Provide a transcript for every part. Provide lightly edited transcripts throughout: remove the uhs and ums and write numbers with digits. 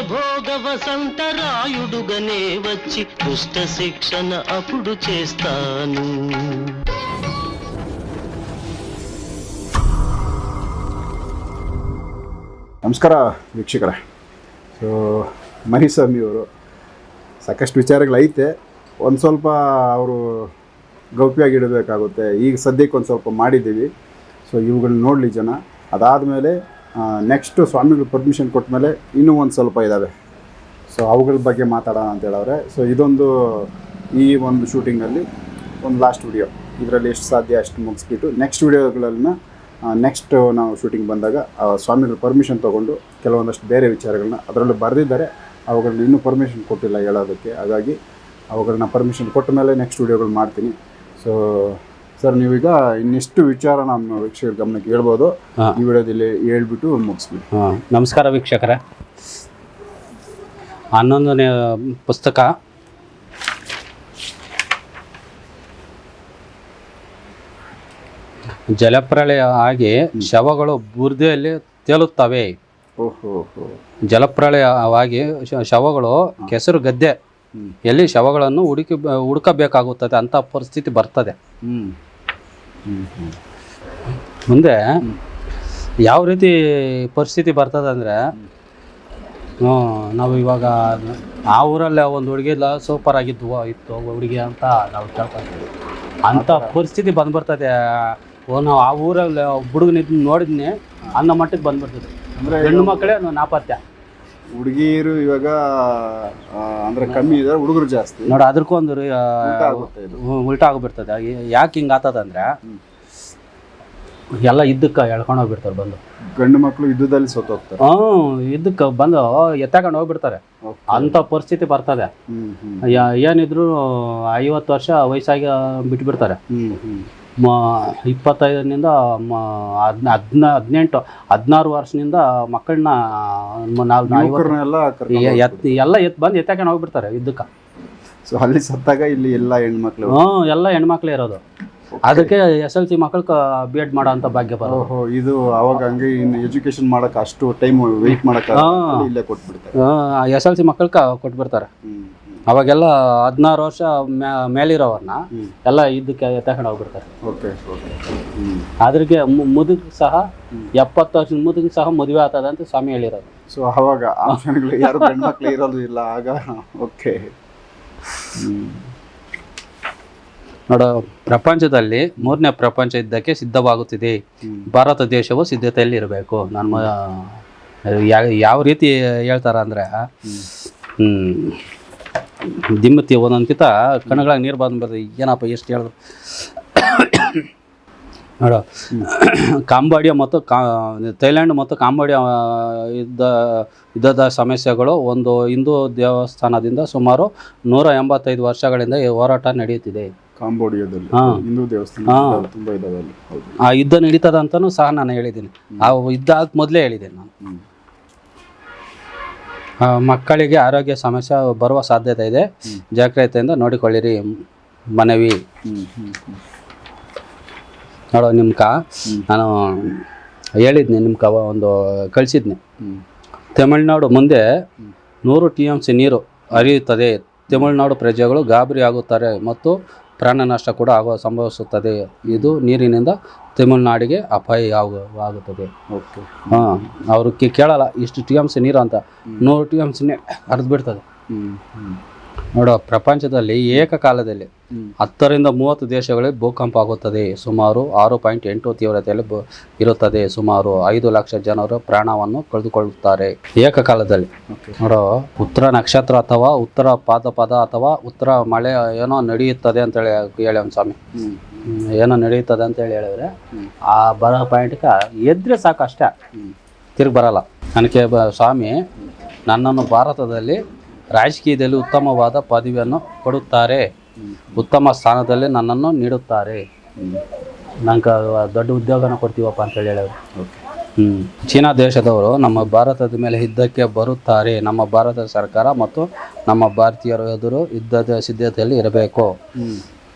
భోగ వసంతరాయుడుగనే వచ్చి దుష్ట శిక్షణ అప్పుడు చేస్తాను. ನಮಸ್ಕಾರ ವೀಕ್ಷಕರೇ. ಸೊ ಮರಿಸ್ವಾಮಿ ಅವರು ಸಾಕಷ್ಟು ವಿಚಾರಗಳೈತೆ, ಒಂದು ಸ್ವಲ್ಪ ಅವರು ಗೌಪ್ಯವಾಗಿಡಬೇಕಾಗುತ್ತೆ. ಈಗ ಸದ್ಯಕ್ಕೆ ಒಂದು ಸ್ವಲ್ಪ ಮಾಡಿದ್ದೀವಿ. ಸೊ ಇವುಗಳನ್ನ ನೋಡಲಿ ಜನ. ಅದಾದಮೇಲೆ ನೆಕ್ಸ್ಟು ಸ್ವಾಮಿಗಳು ಪರ್ಮಿಷನ್ ಕೊಟ್ಟ ಮೇಲೆ ಇನ್ನೂ ಒಂದು ಸ್ವಲ್ಪ ಇದ್ದಾವೆ. ಸೊ ಅವುಗಳ ಬಗ್ಗೆ ಮಾತಾಡೋಣ ಅಂತ ಹೇಳವ್ರೆ. ಸೊ ಇದೊಂದು ಈ ಒಂದು ಶೂಟಿಂಗಲ್ಲಿ ಒಂದು ಲಾಸ್ಟ್ ವಿಡಿಯೋ. ಇದರಲ್ಲಿ ಎಷ್ಟು ಸಾಧ್ಯ ಅಷ್ಟು ಮುಗಿಸ್ಬಿಟ್ಟು ನೆಕ್ಸ್ಟ್ ವಿಡಿಯೋಗಳನ್ನ ನೆಕ್ಸ್ಟ್ ನಾವು ಶೂಟಿಂಗ್ ಬಂದಾಗ ಸ್ವಾಮಿಗಳ ಪರ್ಮಿಷನ್ ತೊಗೊಂಡು ಕೆಲವೊಂದಷ್ಟು ಬೇರೆ ವಿಚಾರಗಳನ್ನ ಅದರಲ್ಲೂ ಬರೆದಿದ್ದಾರೆ. ಅವುಗಳನ್ನ ಇನ್ನೂ ಪರ್ಮಿಷನ್ ಕೊಟ್ಟಿಲ್ಲ ಹೇಳೋದಕ್ಕೆ. ಹಾಗಾಗಿ ಅವುಗಳನ್ನ ಪರ್ಮಿಷನ್ ಕೊಟ್ಟ ಮೇಲೆ ನೆಕ್ಸ್ಟ್ ವಿಡಿಯೋಗಳು ಮಾಡ್ತೀನಿ. ಸೊ ಸರ್, ನೀವೀಗ ಇನ್ನೆಷ್ಟು ವಿಚಾರ ನಮ್ಮ ವೀಕ್ಷಕರ ಗಮನಕ್ಕೆ ಹೇಳ್ಬೋದು, ಈ ವಿಡಿಯೋದಲ್ಲಿ ಹೇಳ್ಬಿಟ್ಟು ಮುಗಿಸ್ಬಿಡಿ. ನಮಸ್ಕಾರ ವೀಕ್ಷಕರೇ. 11ನೇ ಪುಸ್ತಕ ಜಲಪ್ರಳಯ ಆಗಿ ಶವಗಳು ಬುರ್ದೆಯಲ್ಲಿ ತೇಲುತ್ತವೆ. ಜಲಪ್ರಳಯವಾಗಿ ಶವಗಳು ಕೆಸರು ಗದ್ದೆ ಎಲ್ಲಿ ಶವಗಳನ್ನು ಹುಡುಕಬೇಕಾಗುತ್ತದೆ ಅಂತ ಪರಿಸ್ಥಿತಿ ಬರ್ತದೆ. ಮುಂದೆ ಯಾವ ರೀತಿ ಪರಿಸ್ಥಿತಿ ಬರ್ತದೆ ಅಂದರೆ, ನಾವು ಇವಾಗ ಆ ಊರಲ್ಲೇ ಒಂದು ಹುಡುಗಿಲ್ಲ ಸೂಪರ್ ಇತ್ತು ಹುಡುಗಿ ಅಂತ ನಾವು ಕೇಳ್ಕೊತೀವಿ. ಅಂಥ ಪರಿಸ್ಥಿತಿ ಬಂದ್ಬರ್ತದೆ. ನಾವು ಆ ಊರಲ್ಲಿ ಹುಡುಗನಿದ್ದು ನೋಡಿದ್ನಿ ಅನ್ನೋ ಮಟ್ಟಿಗೆ ಬಂದ್ಬಿಡ್ತದೆ. ಅಂದರೆ ಹೆಣ್ಣು ಮಕ್ಕಳೇ ನಾಪತ್ಯ. ಹುಡುಗಿಯರು ಇವಾಗ ಅಂದರೆ ಕಮ್ಮಿ ಇದ್ದಾರೆ, ಹುಡುಗರು ಜಾಸ್ತಿ. ನೋಡಿ, ಅದಕ್ಕೊಂದು ಉಲ್ಟಾ ಆಗಿಬಿಡ್ತದೆ. ಯಾಕೆ ಹಿಂಗೆ ಆಗ್ತದಂದ್ರೆ, ಎಲ್ಲ ಇದ್ದಕ್ಕೆ ಎಳ್ಕೊಂಡು ಹೋಗ್ಬಿಡ್ತಾರೆ ಬಂದು. ಗಂಡು ಮಕ್ಕಳು ಯುದ್ಧದಲ್ಲಿ ಸೋತೋಗ್ತಾರೆ. ಇದ್ದಕ್ಕೆ ಬಂದು ಎತ್ತಕೊಂಡು ಹೋಗ್ಬಿಡ್ತಾರೆ. ಅಂಥ ಪರಿಸ್ಥಿತಿ ಬರ್ತದೆ. ಏನಿದ್ರು 50 ವರ್ಷ ವಯಸ್ಸಾಗಿ ಬಿಟ್ಬಿಡ್ತಾರೆ. 25ರಿಂದ 16 ವರ್ಷದಿಂದ ಮಕ್ಕಳನ್ನ ಎಲ್ಲ ಬಂದು ಎತ್ತಕೊಂಡು ಹೋಗ್ಬಿಡ್ತಾರೆ ಯುದ್ಧಕ್ಕೆ. ಸೊ ಅಲ್ಲಿ ಸತ್ತಾಗ ಇಲ್ಲಿ ಎಲ್ಲ ಹೆಣ್ಮಕ್ಳು ಎಲ್ಲ ಹೆಣ್ಮಕ್ಳೇ ಇರೋದು. ಅದಕ್ಕೆ SLC ಮಕ್ಕಳು B.Ed ಮಾಡೋ ಅಂತ ಭಾಗ್ಯ ಬರೋದು. ಇದು ಅವಾಗ ಹಂಗೆ ಇನ್ನು ಎಜುಕೇಶನ್ ಮಾಡಕ್ಕೆ ಅಷ್ಟು ಟೈಮ್ ವೆಯ್ಟ್ ಮಾಡಕ್ಕೆ ಇಲ್ಲೇ ಕೊಟ್ಬಿಡ್ತಾರೆ. SLC ಮಕ್ಕಳು ಕೊಟ್ಬಿಡ್ತಾರೆ. ಅವಾಗೆಲ್ಲ 16 ವರ್ಷ ಮೇಲಿರೋವ್ರನ್ನ ಎಲ್ಲ ಇದಕ್ಕೆ ತಗೊಂಡು ಹೋಗ್ಬಿಡ್ತಾರೆ. ಅದ್ರಿಗೆ ಮುದುಗ್ ಸಹ 70 ವರ್ಷದ ಮುದುಗ್ ಸಹ ಮದುವೆ ಆಗ್ತದೆ ಅಂತ ಸ್ವಾಮಿ ಹೇಳಿರೋದು. ಸೊ ಅವಾಗ ಆಪ್ಷನ್ಗಳು ಯಾರು ಗಂಡ್ಮಕ್ಳು ಇರೋದು ಇಲ್ಲ ಆಗ. ಓಕೆ, ನೋಡು, ಪ್ರಪಂಚದಲ್ಲಿ 3ನೇ ಪ್ರಪಂಚ ಯುದ್ಧಕ್ಕೆ ಸಿದ್ಧವಾಗುತ್ತಿದೆ. ಭಾರತ ದೇಶವು ಸಿದ್ಧತೆಯಲ್ಲಿ ಇರಬೇಕು. ನಾನು ಯಾವ ರೀತಿ ಹೇಳ್ತಾರ ಅಂದರೆ, ದಿಮ್ಮತಿ ಒಂದೊಂದ್ಕಿಂತ ಕಣ್ಣುಗಳಾಗ ನೀರು ಬಂದ್ಬರ್ತದೆ. ಏನಪ್ಪ ಎಷ್ಟು ಹೇಳಿದ್ರು. ನೋಡು, ಕಾಂಬೋಡಿಯಾ ಮತ್ತು ಥೈಲ್ಯಾಂಡ್ ಮತ್ತು ಕಾಂಬೋಡಿಯಾ ಯುದ್ಧದ ಸಮಸ್ಯೆಗಳು ಒಂದು ಹಿಂದೂ ದೇವಸ್ಥಾನದಿಂದ ಸುಮಾರು 185 ವರ್ಷಗಳಿಂದ ಹೋರಾಟ ನಡೆಯುತ್ತಿದೆ. ಕಾಂಬೋಡಿಯಾದಲ್ಲಿ ಹಿಂದೂ ದೇವಸ್ಥಾನ ತುಂಬಾ ಇದಾವೆ ಅಲ್ಲಿ. ಆ ಯುದ್ಧ ನಡೀತದ ಅಂತಲೂ ಸಹ ನಾನು ಹೇಳಿದ್ದೀನಿ. ಆ ಯುದ್ಧ ಆಗ ಮೊದಲೇ ಹೇಳಿದ್ದೀನಿ ನಾನು. ಮಕ್ಕಳಿಗೆ ಆರೋಗ್ಯ ಸಮಸ್ಯೆ ಬರುವ ಸಾಧ್ಯತೆ ಇದೆ, ಜಾಗ್ರತೆಯಿಂದ ನೋಡಿಕೊಳ್ಳಿರಿ ಮನವಿ. ನೋಡೋ, ನಾನು ಹೇಳಿದ್ನಿ, ಒಂದು ಕಳಿಸಿದ್ನಿ. ತಮಿಳುನಾಡು ಮುಂದೆ 100 TMC ನೀರು ಹರಿಯುತ್ತದೆ. ತಮಿಳುನಾಡು ಪ್ರಜೆಗಳು ಗಾಬರಿ ಆಗುತ್ತಾರೆ ಮತ್ತು ಪ್ರಾಣ ನಷ್ಟ ಕೂಡ ಸಂಭವಿಸುತ್ತದೆ. ಇದು ನೀರಿನಿಂದ ತಮಿಳುನಾಡಿಗೆ ಅಪಾಯ ಆಗುತ್ತದೆ. ಅವರು ಕೇಳಲ್ಲ ಇಷ್ಟು TMC ನೀರು ಅಂತ. 100 TMC ಹರಿದು ಬಿಡ್ತದೆ. ನೋಡೋ, ಪ್ರಪಂಚದಲ್ಲಿ ಏಕಕಾಲದಲ್ಲಿ 10 ರಿಂದ 30 ದೇಶಗಳಲ್ಲಿ ಭೂಕಂಪ ಆಗುತ್ತದೆ. ಸುಮಾರು 6.8 ತೀವ್ರತೆಯಲ್ಲಿ ಇರುತ್ತದೆ. ಸುಮಾರು 5 ಲಕ್ಷ ಜನರು ಪ್ರಾಣವನ್ನು ಕಳೆದುಕೊಳ್ಳುತ್ತಾರೆ ಏಕಕಾಲದಲ್ಲಿ. ನೋಡೋ, ಉತ್ತರ ನಕ್ಷತ್ರ ಅಥವಾ ಉತ್ತರ ಪಾದಪದ ಅಥವಾ ಉತ್ತರ ಮಳೆ ಏನೋ ನಡೆಯುತ್ತದೆ ಅಂತ ಹೇಳಿ ಒಂದು ಸ್ವಾಮಿ ಏನೋ ನಡೆಯುತ್ತದೆ ಅಂತ ಹೇಳಿದ್ರೆ, ಆ ಬರೋ ಪಾಯಿಂಟ್ಗೆ ಎದ್ರೆ ಸಾಕು, ಅಷ್ಟೇ, ತಿರುಗಿ ಬರಲ್ಲ. ನನಗೆ ಸ್ವಾಮಿ ನನ್ನನ್ನು ಭಾರತದಲ್ಲಿ ರಾಜಕೀಯದಲ್ಲಿ ಉತ್ತಮವಾದ ಪದವಿಯನ್ನು ಕೊಡುತ್ತಾರೆ, ಉತ್ತಮ ಸ್ಥಾನದಲ್ಲಿ ನನ್ನನ್ನು ನೀಡುತ್ತಾರೆ, ನಂಗೆ ದೊಡ್ಡ ಉದ್ಯೋಗನ ಕೊಡ್ತೀವಪ್ಪ ಅಂತೇಳಿ ಹೇಳೋರು. ಚೀನಾ ದೇಶದವರು ನಮ್ಮ ಭಾರತದ ಮೇಲೆ ಯುದ್ಧಕ್ಕೆ ಬರುತ್ತಾರೆ. ನಮ್ಮ ಭಾರತ ಸರ್ಕಾರ ಮತ್ತು ನಮ್ಮ ಭಾರತೀಯರು ಎದುರು ಯುದ್ಧದ ಸಿದ್ಧತೆಯಲ್ಲಿ ಇರಬೇಕು.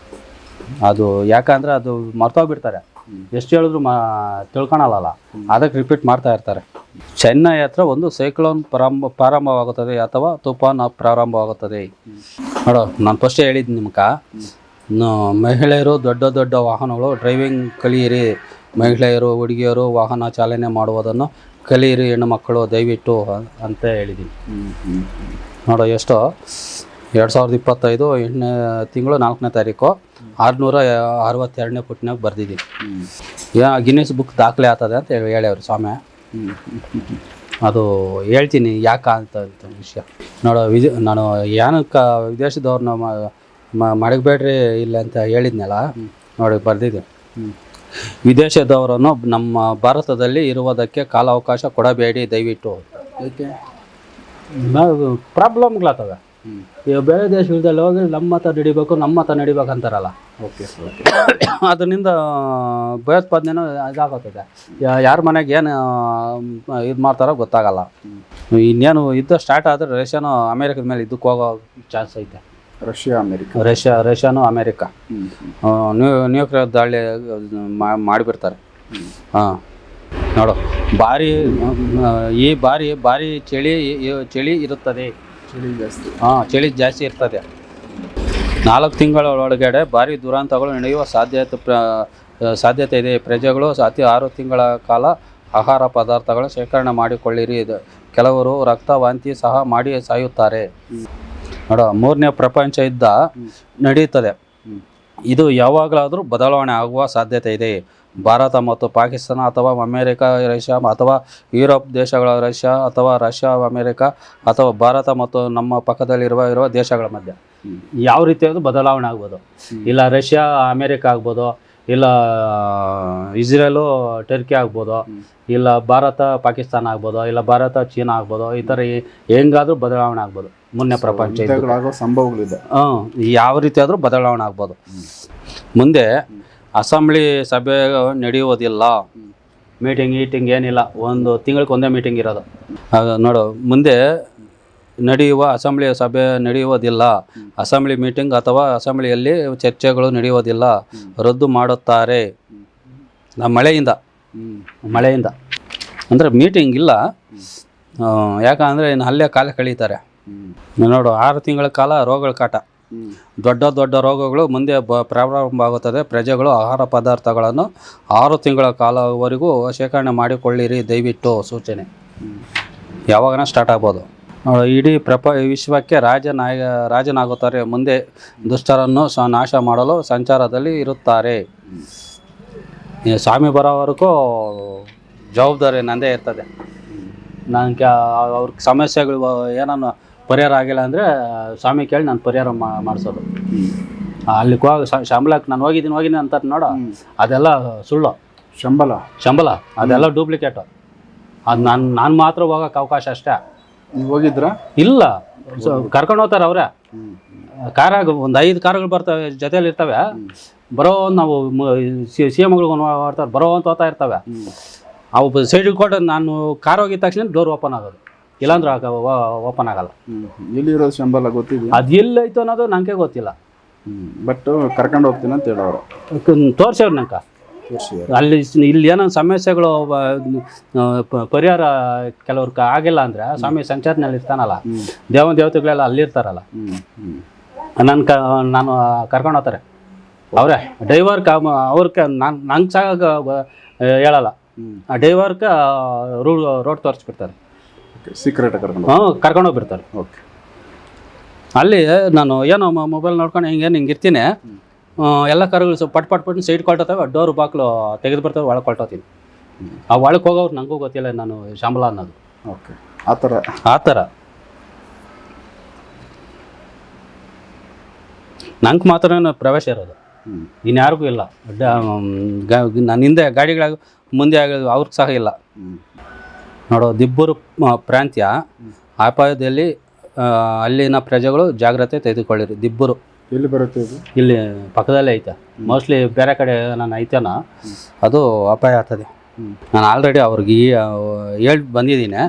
ಅದು ಯಾಕಂದರೆ ಅದು ಮರ್ತೋಗ್ಬಿಡ್ತಾರೆ. ಎಷ್ಟು ಹೇಳಿದ್ರು ತಿಳ್ಕೊಳಲ್ಲ, ಅದಕ್ಕೆ ರಿಪೀಟ್ ಮಾಡ್ತಾ ಇರ್ತಾರೆ. ಚೆನ್ನೈ ಹತ್ರ ಒಂದು ಸೈಕ್ಲೋನ್ ಪ್ರಾರಂಭವಾಗುತ್ತದೆ ಅಥವಾ ತುಫಾನ್ ಪ್ರಾರಂಭವಾಗುತ್ತದೆ. ನೋಡೋ, ನಾನು ಫಸ್ಟೇ ಹೇಳಿದ್ದು ನಿಮ್ಗೆ, ಮಹಿಳೆಯರು ದೊಡ್ಡ ದೊಡ್ಡ ವಾಹನಗಳು ಡ್ರೈವಿಂಗ್ ಕಲಿಯಿರಿ, ಮಹಿಳೆಯರು ಹುಡುಗಿಯರು ವಾಹನ ಚಾಲನೆ ಮಾಡುವುದನ್ನು ಕಲಿಯಿರಿ ಹೆಣ್ಣು ಮಕ್ಕಳು ದಯವಿಟ್ಟು ಅಂತ ಹೇಳಿದ್ದೀನಿ. ನೋಡೋ, ಎಷ್ಟೋ 2025 8ನೇ ತಿಂಗಳು 4ನೇ ತಾರೀಕು 662ನೇ ಪುಟ್ನಾಗ ಬರ್ದಿದ್ದೀನಿ. ಗಿನ್ನಿಸ್ ಬುಕ್ ದಾಖಲೆ ಆಗ್ತದೆ ಅಂತ ಹೇಳ್ಯವ್ರು ಸ್ವಾಮಿ. ಅದು ಹೇಳ್ತೀನಿ ಯಾಕೆ ಅಂತ ವಿಷಯ. ನೋಡೋ, ನಾನು ಏನಕ್ಕೆ ವಿದೇಶದವ್ರನ್ನ ಮಡಗಬೇಡ್ರಿ ಇಲ್ಲ ಅಂತ ಹೇಳಿದ್ನಲ್ಲ, ನೋಡಿ ಬರ್ದಿದ್ದೆ. ವಿದೇಶದವರನ್ನು ನಮ್ಮ ಭಾರತದಲ್ಲಿ ಇರುವುದಕ್ಕೆ ಕಾಲಾವಕಾಶ ಕೊಡಬೇಡಿ ದಯವಿಟ್ಟು. ಏಕೆ? ಪ್ರಾಬ್ಲಮ್ಗಳಾಗ್ತವೆ. ಈಗ ಬೇರೆ ದೇಶಗಳಲ್ಲಿ ಹೋಗಿ ನಮ್ಮ ಮತ ನಡಿಬೇಕು, ನಮ್ಮ ಮತ ನಡಿಬೇಕು ಅಂತಾರಲ್ಲ. Okay sir. ಅದರಿಂದ ಭಯೋತ್ಪಾದನೆನೂ ಇದಾಗುತ್ತದೆ. ಯಾರ ಮನೆಗೆ ಏನು ಇದು ಮಾಡ್ತಾರೋ ಗೊತ್ತಾಗಲ್ಲ. ಇನ್ನೇನು ಯುದ್ಧ ಸ್ಟಾರ್ಟ್ ಆದರೆ ರಷ್ಯಾನು ಅಮೇರಿಕದ ಮೇಲೆ ಇದಕ್ಕೆ ಹೋಗೋ ಚಾನ್ಸ್ ಐತೆ. ರಷ್ಯಾನು ಅಮೇರಿಕ ನ್ಯೂಕ್ಲಿಯರ್ ದಾಳಿ ಮಾಡಿಬಿಡ್ತಾರೆ. ಹಾಂ, ನೋಡು, ಈ ಭಾರಿ ಚಳಿ ಇರುತ್ತದೆ. ಚಳಿ ಜಾಸ್ತಿ ಇರ್ತದೆ. 4 ತಿಂಗಳ ಒಳಗಡೆ ಭಾರಿ ದುರಂತಗಳು ನಡೆಯುವ ಸಾಧ್ಯತೆ ಇದೆ. ಪ್ರಜೆಗಳು 6 ತಿಂಗಳ ಕಾಲ ಆಹಾರ ಪದಾರ್ಥಗಳು ಶೇಖರಣೆ ಮಾಡಿಕೊಳ್ಳಿರಿ. ಕೆಲವರು ರಕ್ತ ವಾಂತಿ ಸಹ ಮಾಡಿ ಸಾಯುತ್ತಾರೆ. ನೋಡ, 3ನೇ ಪ್ರಪಂಚ ಯುದ್ಧ ನಡೆಯುತ್ತದೆ. ಇದು ಯಾವಾಗಲಾದರೂ ಬದಲಾವಣೆ ಆಗುವ ಸಾಧ್ಯತೆ ಇದೆ. ಭಾರತ ಮತ್ತು ಪಾಕಿಸ್ತಾನ ಅಥವಾ ಅಮೇರಿಕ ರಷ್ಯಾ ಅಥವಾ ಯುರೋಪ್ ದೇಶಗಳ ರಷ್ಯಾ ಅಥವಾ ರಷ್ಯಾ ಅಮೇರಿಕ ಅಥವಾ ಭಾರತ ಮತ್ತು ನಮ್ಮ ಪಕ್ಕದಲ್ಲಿರುವ ದೇಶಗಳ ಮಧ್ಯೆ ಯಾವ ರೀತಿಯಾದ ಬದಲಾವಣೆ ಆಗ್ಬೋದು. ಇಲ್ಲ ರಷ್ಯಾ ಅಮೇರಿಕ ಆಗ್ಬೋದು, ಇಲ್ಲ ಇಸ್ರೇಲು ಟರ್ಕಿ ಆಗ್ಬೋದು, ಇಲ್ಲ ಭಾರತ ಪಾಕಿಸ್ತಾನ ಆಗ್ಬೋದು, ಇಲ್ಲ ಭಾರತ ಚೀನಾ ಆಗ್ಬೋದು. ಈ ಥರ ಹೆಂಗಾದ್ರೂ ಬದಲಾವಣೆ ಆಗ್ಬೋದು. 3ನೇ ಪ್ರಪಂಚ ಸಂಭವಗಳಿದೆ. ಯಾವ ರೀತಿ ಆದರೂ ಬದಲಾವಣೆ ಆಗ್ಬೋದು. ಮುಂದೆ ಅಸೆಂಬ್ಲಿ ಸಭೆ ನಡೆಯುವುದಿಲ್ಲ. ಮೀಟಿಂಗ್ ಏನಿಲ್ಲ, 1 ತಿಂಗಳಿಗೆ ಒಂದೇ ಮೀಟಿಂಗ್ ಇರೋದು. ನೋಡು, ಮುಂದೆ ನಡೆಯುವ ಅಸೆಂಬ್ಲಿ ಸಭೆ ನಡೆಯುವುದಿಲ್ಲ. ಅಸೆಂಬ್ಲಿ ಮೀಟಿಂಗ್ ಅಥವಾ ಅಸೆಂಬ್ಲಿಯಲ್ಲಿ ಚರ್ಚೆಗಳು ನಡೆಯುವುದಿಲ್ಲ, ರದ್ದು ಮಾಡುತ್ತಾರೆ. ಮಳೆಯಿಂದ ಅಂದರೆ ಮೀಟಿಂಗ್ ಇಲ್ಲ. ಯಾಕಂದರೆ ಇನ್ನು ಅಲ್ಲೇ ಕಾಲ ಕಳೀತಾರೆ. ನೋಡು, 6 ತಿಂಗಳ ಕಾಲ ರೋಗಗಳ ಕಾಟ, ದೊಡ್ಡ ರೋಗಗಳು ಮುಂದೆ ಪ್ರಾರಂಭ ಆಗುತ್ತದೆ. ಪ್ರಜೆಗಳು ಆಹಾರ ಪದಾರ್ಥಗಳನ್ನು 6 ತಿಂಗಳ ಕಾಲವರೆಗೂ ಶೇಖರಣೆ ಮಾಡಿಕೊಳ್ಳಿರಿ ದಯವಿಟ್ಟು. ಸೂಚನೆ ಯಾವಾಗನ ಸ್ಟಾರ್ಟ್ ಆಗ್ಬೋದು. ಇಡೀ ವಿಶ್ವಕ್ಕೆ ರಾಜನಾಗುತ್ತಾರೆ. ಮುಂದೆ ದುಷ್ಟರನ್ನು ನಾಶ ಮಾಡಲು ಸಂಚಾರದಲ್ಲಿ ಇರುತ್ತಾರೆ. ಸ್ವಾಮಿ ಬರೋವರೆಗೂ ಜವಾಬ್ದಾರಿ ನಂದೇ ಇರ್ತದೆ. ನನಗೆ ಅವ್ರ ಸಮಸ್ಯೆಗಳು ಏನನ್ನು ಪರಿಹಾರ ಆಗಿಲ್ಲ ಅಂದರೆ ಸ್ವಾಮಿ ಕೇಳಿ ನಾನು ಪರಿಹಾರ ಮಾಡಿಸೋದು. ಅಲ್ಲಿಗೆ ಹೋಗಿ ಶಂಬಳಕ್ಕೆ ನಾನು ಹೋಗಿದ್ದೀನಿ ಅಂತ ನೋಡೋ, ಅದೆಲ್ಲ ಸುಳ್ಳು. ಶಂಬಳ ಅದೆಲ್ಲ ಡೂಪ್ಲಿಕೇಟು. ಅದು ನಾನು ಮಾತ್ರ ಹೋಗೋಕ್ಕೆ ಅವಕಾಶ ಅಷ್ಟೇ. ನೀವು ಹೋಗಿದ್ರಾ? ಇಲ್ಲ, ಕರ್ಕೊಂಡು ಹೋಗ್ತಾರೆ ಅವರೇ. ಕಾರಾಗ ಒಂದು 5 ಕಾರುಗಳು ಬರ್ತವೆ, ಜೊತೆಯಲ್ಲಿ ಇರ್ತವೆ. ಬರೋ ನಾವು CMಗಳು ಮಾಡ್ತಾರೆ, ಬರೋ ಅಂತ ಹೋಗ್ತಾ ಇರ್ತವೆ. ಅವು ಸೈಡಿಗೆ ಕೊಟ್ಟು ನಾನು ಕಾರ್ ಹೋಗಿದ ತಕ್ಷಣ ಡೋರ್ ಓಪನ್ ಆಗೋದು, ಇಲ್ಲಾಂದ್ರೆ ಓಪನ್ ಆಗಲ್ಲ. ಎಲ್ಲಿರೋದು ಶಂಬಳ ಗೊತ್ತಿದೆ? ಅದು ಎಲ್ಲೈತು ಅನ್ನೋದು ನನಗೆ ಗೊತ್ತಿಲ್ಲ. ಬಟ್ ಕರ್ಕೊಂಡು ಹೋಗ್ತೀನಿ ಅಂತ ಹೇಳೋರು. ತೋರಿಸೋರು ನಂಗೆ ಅಲ್ಲಿ. ಇಲ್ಲಿ ಏನೋ ಸಮಸ್ಯೆಗಳು ಪರಿಹಾರ ಕೆಲವ್ರಿಗೆ ಆಗಿಲ್ಲ ಅಂದರೆ ಸ್ವಾಮಿ ಸಂಚಾರನಲ್ಲಿ ಇರ್ತಾನಲ್ಲ, ದೇವತೆಗಳೆಲ್ಲ ಅಲ್ಲಿರ್ತಾರಲ್ಲ, ನಾನು ಕರ್ಕೊಂಡು ಹೋಗ್ತಾರೆ ಅವರೇ. ಡ್ರೈವರ್ಗೆ ಅವ್ರಿಗೆ ನಂಗೆ ಸಾಗ ಹೇಳಲ್ಲ. ಆ ಡ್ರೈವರ್ಗೆ ರೋಡ್ ತೋರಿಸ್ಬಿಡ್ತಾರೆ, ಸೀಕ್ರೆಟ್ ಕರ್ಕೊಂಡು ಹೋಗ್ಬಿಡ್ತಾರೆ. ಓಕೆ. ಅಲ್ಲಿ ನಾನು ಏನೋ ಮೊಬೈಲ್ ನೋಡ್ಕೊಂಡು ಹಿಂಗೆ ಇರ್ತೀನಿ. ಎಲ್ಲ ಕಾರುಗಳು ಪಟ್ ಸೈಡ್ ಕೊಳ್ತವೆ, ಡೋರ್ ಬಾಕ್ಲು ತೆಗೆದು ಬರ್ತವೆ, ಒಳಗೆ ಕೊಳ್ಟೋತೀನಿ. ಆ ಒಳಗೆ ಹೋಗೋರು ನನಗೂ ಗೊತ್ತಿಲ್ಲ ನಾನು ಶಂಬಳ ಅನ್ನೋದು. ಓಕೆ, ಆ ಥರ ನಂಗೆ ಮಾತ್ರ ಪ್ರವೇಶ ಇರೋದು, ಇನ್ಯಾರಿಗೂ ಇಲ್ಲ. ನನ್ನ ಹಿಂದೆ ಗಾಡಿಗಳಾಗ ಮುಂದೆ ಅವ್ರಿಗೆ ಸಹ ಇಲ್ಲ. ನೋಡೋ, ದಿಬ್ಬೂರು ಪ್ರಾಂತ್ಯ ಅಪಾಯದಲ್ಲಿ ಅಲ್ಲಿನ ಪ್ರಜೆಗಳು ಜಾಗ್ರತೆ ತೆಗೆದುಕೊಳ್ಳಿರಿ. ದಿಬ್ಬೂರು ಎಲ್ಲಿ ಬರುತ್ತೆ? ಇಲ್ಲಿ ಪಕ್ಕದಲ್ಲೇ ಐತೆ. ಮೋಸ್ಟ್ಲಿ ಬೇರೆ ಕಡೆ ನಾನು ಐತೇನೋ, ಅದು ಅಪಾಯ ಆಗ್ತದೆ. ನಾನು ಆಲ್ರೆಡಿ ಅವ್ರಿಗೆ ಹೇಳಿ ಬಂದಿದ್ದೀನಿ.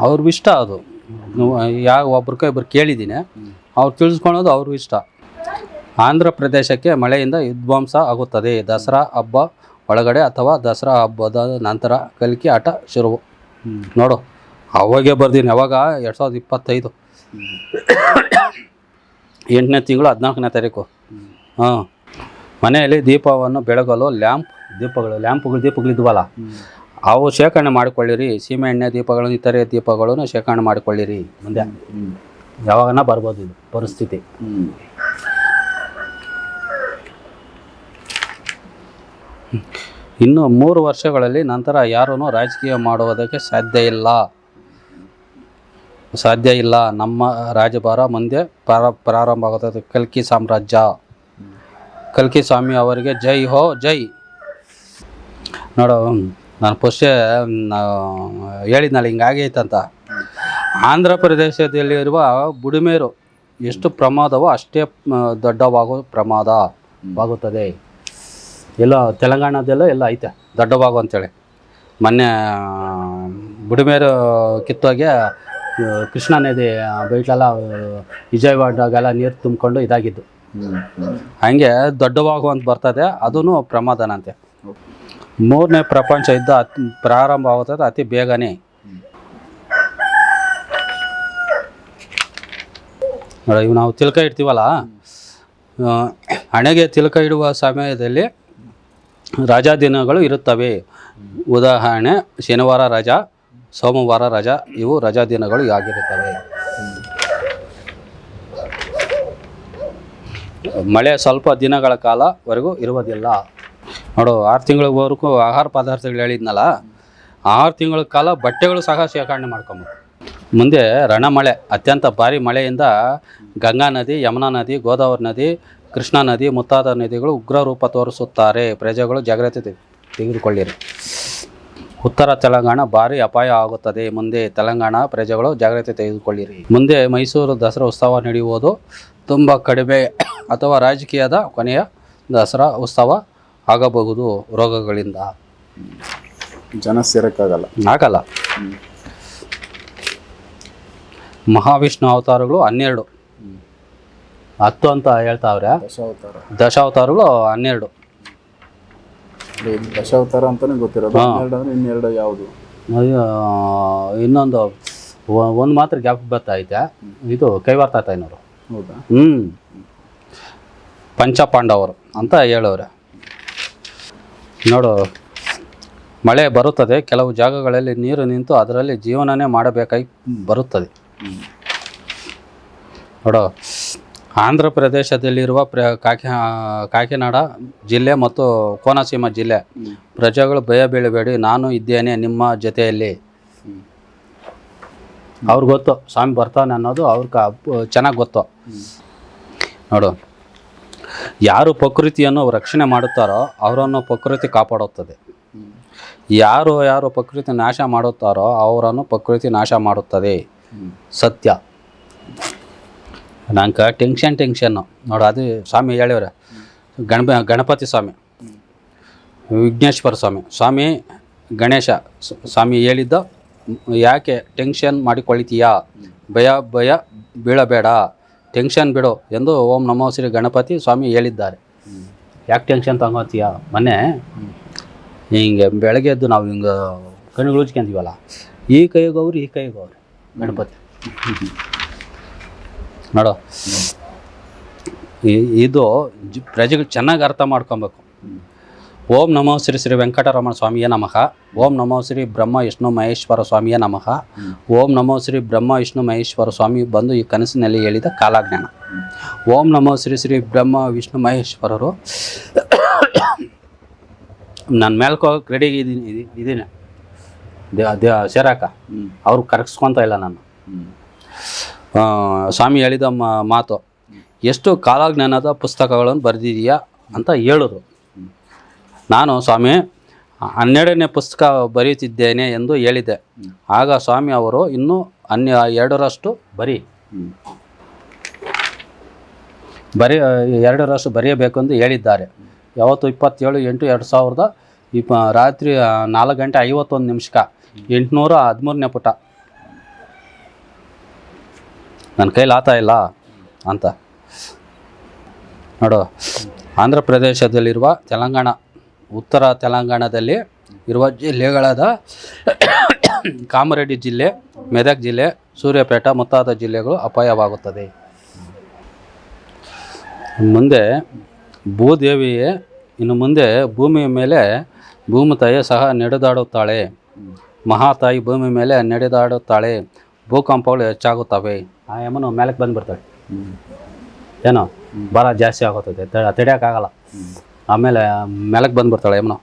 ಅವ್ರಿಗೆ ಇಷ್ಟ ಅದು. ಒಬ್ರು ಕೇಳಿದ್ದೀನಿ, ಅವ್ರು ತಿಳಿಸ್ಕೊಳೋದು ಅವ್ರಿಗೂ ಇಷ್ಟ. ಆಂಧ್ರ ಪ್ರದೇಶಕ್ಕೆ ಮಳೆಯಿಂದ ವಿಧ್ವಂಸ ಆಗುತ್ತದೆ. ದಸರಾ ಹಬ್ಬ ಒಳಗಡೆ ಅಥವಾ ದಸರಾ ಹಬ್ಬದ ನಂತರ ಕಲ್ಕಿ ಆಟ ಶುರು. ನೋಡು ಅವಾಗೇ ಬರ್ದೀನಿ. ಯಾವಾಗ 2025 8ನೇ ತಿಂಗಳು 14ನೇ ತಾರೀಕು. ಹಾಂ, ಮನೆಯಲ್ಲಿ ದೀಪವನ್ನು ಬೆಳಗಲು ದೀಪಗಳಿದ್ವಲ್ಲ ಅವು ಶೇಖರಣೆ ಮಾಡಿಕೊಳ್ಳಿರಿ. ಸೀಮೆ ಎಣ್ಣೆ ದೀಪಗಳನ್ನು ಇತರೆ ದೀಪಗಳನ್ನು ಶೇಖರಣೆ ಮಾಡಿಕೊಳ್ಳಿರಿ. ಮುಂದೆ ಯಾವಾಗನ ಬರ್ಬೋದು ಇದು ಪರಿಸ್ಥಿತಿ. ಇನ್ನು 3 ವರ್ಷಗಳಲ್ಲಿ ನಂತರ ಯಾರೂ ರಾಜಕೀಯ ಮಾಡುವುದಕ್ಕೆ ಸಾಧ್ಯ ಇಲ್ಲ. ನಮ್ಮ ರಾಜಭಾರ ಮುಂದೆ ಪ್ರಾರಂಭ ಆಗುತ್ತದೆ. ಕಲ್ಕಿ ಸಾಮ್ರಾಜ್ಯ. ಕಲ್ಕಿ ಸ್ವಾಮಿ ಅವರಿಗೆ ಜೈ ಹೋ ಜೈ. ನೋಡು, ನಾನು ಫಸ್ಟೇ ಹೇಳಿದ್ನಲ್ಲ ಹಿಂಗಾಗೈತಂತ. ಆಂಧ್ರ ಪ್ರದೇಶದಲ್ಲಿರುವ ಬುಡಮೇರು ಎಷ್ಟು ಪ್ರಮಾದವೋ ಅಷ್ಟೇ ದೊಡ್ಡವಾಗುತ್ತದೆ. ಎಲ್ಲ ತೆಲಂಗಾಣದೆಲ್ಲ ಎಲ್ಲ ಐತೆ ದೊಡ್ಡವಾಗು ಅಂತೇಳಿ. ಮೊನ್ನೆ ಬುಡಮೇರು ಕಿತ್ತೋಗಿ ಕೃಷ್ಣಾ ನದಿ ಬೈಟ್ಲೆಲ್ಲ ವಿಜಯವಾಡಾಗೆಲ್ಲ ನೀರು ತುಂಬಿಕೊಂಡು ಇದಾಗಿದ್ದು. ಹಂಗೆ ದೊಡ್ಡವಾಗು ಅಂತ ಬರ್ತದೆ, ಅದೂ ಪ್ರಮಾದನಂತೆ. 3ನೇ ಪ್ರಪಂಚ ಯುದ್ಧ ಪ್ರಾರಂಭ ಆಗುತ್ತದೆ ಅತಿ ಬೇಗನೆ. ಇವು ನಾವು ತಿಲಕ ಇಡ್ತೀವಲ್ಲ, ಹಣೆಗೆ ತಿಲಕ ಇಡುವ ಸಮಯದಲ್ಲಿ ರಜಾ ದಿನಗಳು ಇರುತ್ತವೆ. ಉದಾಹರಣೆ ಶನಿವಾರ ರಜಾ, ಸೋಮವಾರ ರಜಾ, ಇವು ರಜಾ ದಿನಗಳು ಆಗಿರುತ್ತವೆ. ಮಳೆ ಸ್ವಲ್ಪ ದಿನಗಳ ಕಾಲವರೆಗೂ ಇರುವುದಿಲ್ಲ. ನೋಡು, 6 ತಿಂಗಳವರೆಗೂ ಆಹಾರ ಪದಾರ್ಥಗಳು ಹೇಳಿದ್ನಲ್ಲ, 6 ತಿಂಗಳ ಕಾಲ ಬಟ್ಟೆಗಳು ಸಹ ಶೇಖರಣೆ ಮಾಡ್ಕೊಬೇಕು. ಮುಂದೆ ರಣಮಳೆ, ಅತ್ಯಂತ ಭಾರಿ ಮಳೆಯಿಂದ ಗಂಗಾ ನದಿ, ಯಮುನಾ ನದಿ, ಗೋದಾವರಿ ನದಿ, ಕೃಷ್ಣಾ ನದಿ ಮುಂತಾದ ನದಿಗಳು ಉಗ್ರ ರೂಪ ತೋರಿಸುತ್ತಾರೆ. ಪ್ರಜೆಗಳು ಜಾಗ್ರತೆ ತೆಗೆದುಕೊಳ್ಳಿರಿ. ಉತ್ತರ ತೆಲಂಗಾಣ ಭಾರಿ ಅಪಾಯ ಆಗುತ್ತದೆ. ಮುಂದೆ ತೆಲಂಗಾಣ ಪ್ರಜೆಗಳು ಜಾಗ್ರತೆ ತೆಗೆದುಕೊಳ್ಳಿರಿ. ಮುಂದೆ ಮೈಸೂರು ದಸರಾ ಉತ್ಸವ ನಡೆಯುವುದು ತುಂಬ ಕಡಿಮೆ ಅಥವಾ ರಾಜಕೀಯದ ಕೊನೆಯ ದಸರಾ ಉತ್ಸವ ಆಗಬಹುದು. ರೋಗಗಳಿಂದ ಜನ ಸೇರಕ್ಕಾಗಲ್ಲ. ಮಹಾವಿಷ್ಣು ಅವತಾರಗಳು 12, 10 ಅಂತ ಹೇಳ್ತಾವ್ರೆ. ದಶಾವತಾರಗಳು 12. ದಶಾವತಾರ ಅಂತಾನೆ ಗೊತ್ತಿರೋದು. 12 ಅಂದ್ರೆ ಇನ್ನೆರಡು ಯಾವುದು? ಇನ್ನೊಂದು ಒಂದು ಮಾತ್ರ ಗ್ಯಾಪ್ ಬರ್ತೈತೆ. ಇದು ಕೈವಾರ ತಾತಯ್ಯನವರು. ಹೌದಾ? ಪಂಚಪಾಂಡವರು ಅಂತ ಹೇಳೋರೆ. ನೋಡು, ಮಳೆ ಬರುತ್ತದೆ. ಕೆಲವು ಜಾಗಗಳಲ್ಲಿ ನೀರು ನಿಂತು ಅದರಲ್ಲಿ ಜೀವನನೇ ಮಾಡಬೇಕಾಗಿ ಬರುತ್ತದೆ. ನೋಡು, ಆಂಧ್ರ ಪ್ರದೇಶದಲ್ಲಿರುವ ಕಾಕಿನಾಡ ಜಿಲ್ಲೆ ಮತ್ತು ಕೋನಸೀಮ ಜಿಲ್ಲೆ ಪ್ರಜೆಗಳು ಭಯ ಬೀಳಬೇಡಿ, ನಾನು ಇದ್ದೇನೆ ನಿಮ್ಮ ಜೊತೆಯಲ್ಲಿ. ಅವ್ರಿಗೆ ಗೊತ್ತು ಸ್ವಾಮಿ ಬರ್ತಾನೆ ಅನ್ನೋದು, ಅವ್ರಿಗೆ ಚೆನ್ನಾಗಿ ಗೊತ್ತು. ನೋಡು, ಯಾರು ಪ್ರಕೃತಿಯನ್ನು ರಕ್ಷಣೆ ಮಾಡುತ್ತಾರೋ ಅವರನ್ನು ಪ್ರಕೃತಿ ಕಾಪಾಡುತ್ತದೆ. ಯಾರು ಪ್ರಕೃತಿ ನಾಶ ಮಾಡುತ್ತಾರೋ ಅವರನ್ನು ಪ್ರಕೃತಿ ನಾಶ ಮಾಡುತ್ತದೆ. ಸತ್ಯ. ನಂಗೆ ಟೆನ್ಷನ್ನು ನೋಡು. ಅದು ಸ್ವಾಮಿ ಹೇಳಿವ್ರೆ, ಗಣಪತಿ ಸ್ವಾಮಿ, ವಿಘ್ನೇಶ್ವರ ಸ್ವಾಮಿ ಗಣೇಶ ಸ್ವಾಮಿ ಹೇಳಿದ್ದ, ಯಾಕೆ ಟೆನ್ಷನ್ ಮಾಡಿಕೊಳ್ಳುತ್ತೀಯಾ, ಭಯ ಬೀಳಬೇಡ, ಟೆನ್ಷನ್ ಬಿಡು ಎಂದು ಓಂ ನಮೋ ಶ್ರೀ ಗಣಪತಿ ಸ್ವಾಮಿ ಹೇಳಿದ್ದಾರೆ. ಯಾಕೆ ಟೆನ್ಷನ್ ತಗೋತೀಯ? ಮೊನ್ನೆ ಹಿಂಗೆ ಬೆಳಗ್ಗೆ ಎದ್ದು ನಾವು ಹಿಂಗೆ ಕಣ್ಣುಗಳು ಉಜ್ಕೊಂತೀವಲ್ಲ, ಈ ಕೈಗೆ ಗೌರಿ ಗಣಪತಿ. ನೋಡು, ಇದು ಪ್ರಜೆಗಳು ಚೆನ್ನಾಗಿ ಅರ್ಥ ಮಾಡ್ಕೊಬೇಕು. ಓಂ ನಮೋ ಶ್ರೀ ವೆಂಕಟರಮಣ ಸ್ವಾಮಿಯೇ ನಮಃ. ಓಂ ನಮೋ ಶ್ರೀ ಬ್ರಹ್ಮ ವಿಷ್ಣು ಮಹೇಶ್ವರ ಸ್ವಾಮಿಯೇ ನಮಃ. ಓಂ ನಮೋ ಶ್ರೀ ಬ್ರಹ್ಮ ವಿಷ್ಣು ಮಹೇಶ್ವರ ಸ್ವಾಮಿ ಬಂದು ಈ ಕನಸಿನಲ್ಲಿ ಹೇಳಿದ ಕಾಲಜ್ಞಾನ. ಓಂ ನಮೋ ಶ್ರೀ ಬ್ರಹ್ಮ ವಿಷ್ಣು ಮಹೇಶ್ವರರು ನನ್ನ ಮೇಲ್ಕೋಗಕ್ಕೆ ರೆಡಿ ಇದ್ದೀನಿ ಸೇರಾಕ. ಅವ್ರು ಕರೆಸ್ಕೊತ ಇಲ್ಲ ನಾನು. ಸ್ವಾಮಿ ಹೇಳಿದ ಮಾತು, ಎಷ್ಟು ಕಾಲಜ್ಞಾನದ ಪುಸ್ತಕಗಳನ್ನು ಬರೆದಿದೆಯಾ ಅಂತ ಹೇಳಿದ್ರು. ನಾನು ಸ್ವಾಮಿ 12ನೇ ಪುಸ್ತಕ ಬರೆಯುತ್ತಿದ್ದೇನೆ ಎಂದು ಹೇಳಿದ್ದೆ. ಆಗ ಸ್ವಾಮಿ ಅವರು ಇನ್ನೂ 2ರಷ್ಟು ಬರೆಯಬೇಕು ಎಂದು ಹೇಳಿದ್ದಾರೆ. ಯಾವತ್ತು 27/8/2000 ರಾತ್ರಿ 4:51 813ನೇ ಪುಟ. ನನ್ನ ಕೈಲಿ ಆತ ಇಲ್ಲ ಅಂತ. ನೋಡು, ಆಂಧ್ರ ಪ್ರದೇಶದಲ್ಲಿರುವ ತೆಲಂಗಾಣ ಉತ್ತರ ತೆಲಂಗಾಣದಲ್ಲಿ ಇರುವ ಜಿಲ್ಲೆಗಳಾದ ಕಾಮಾರೆಡ್ಡಿ ಜಿಲ್ಲೆ, ಮೆದಕ್ ಜಿಲ್ಲೆ, ಸೂರ್ಯಾಪೇಟ ಮುಂತಾದ ಜಿಲ್ಲೆಗಳು ಅಪಾಯವಾಗುತ್ತದೆ. ಮುಂದೆ ಭೂದೇವಿಯೇ ಇನ್ನು ಮುಂದೆ ಭೂಮಿಯ ಮೇಲೆ ಭೂಮಿತಾಯಿ ಸಹ ನಡೆದಾಡುತ್ತಾಳೆ. ಮಹಾತಾಯಿ ಭೂಮಿ ಮೇಲೆ ನಡೆದಾಡುತ್ತಾಳೆ. ಭೂಕಂಪಗಳು ಹೆಚ್ಚಾಗುತ್ತವೆ. ಆ ಯಮನು ಮೇಲಕ್ಕೆ ಬಂದುಬಿಡ್ತಾಳೆ. ಏನೋ ಭಾಳ ಜಾಸ್ತಿ ಆಗುತ್ತದೆ, ತಡೆಯೋಕ್ಕಾಗಲ್ಲ. ಆಮೇಲೆ ಮೇಲಕ್ಕೆ ಬಂದುಬಿಡ್ತಾಳೆ ಯಮನು.